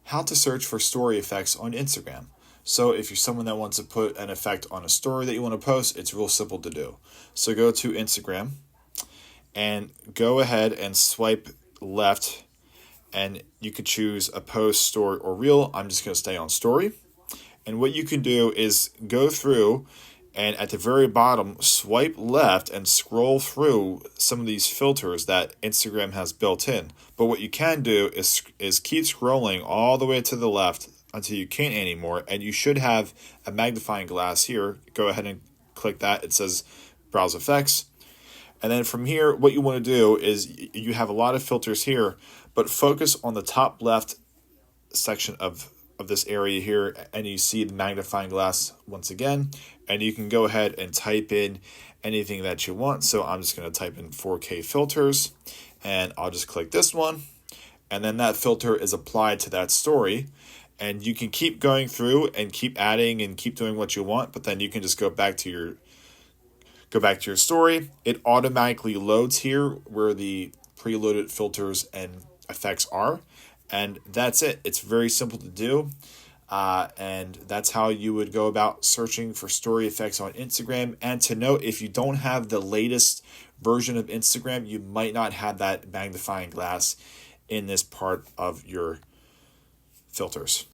how to search for story effects on Instagram. So if you're someone that wants to put an effect on a story that you want to post, it's real simple to do. So go to Instagram and go ahead and swipe left, and you could choose a post, story, or reel. I'm just going to stay on story. And what you can do is go through and at the very bottom, swipe left and scroll through some of these filters that Instagram has built in. But what you can do is keep scrolling all the way to the left until you can't anymore, and you should have a magnifying glass here. Go ahead and click that. It says Browse Effects. And then from here, what you want to do is you have a lot of filters here, but focus on the top left section of this area here, and you see the magnifying glass once again, and you can go ahead and type in anything that you want. So I'm just going to type in 4K filters, and I'll just click this one, and then that filter is applied to that story. And you can keep going through and keep adding and keep doing what you want, but then you can just go back to your story. It automatically loads here where the preloaded filters and effects are. And that's it. It's very simple to do. And that's how you would go about searching for story effects on Instagram. And to note, if you don't have the latest version of Instagram, you might not have that magnifying glass in this part of your filters.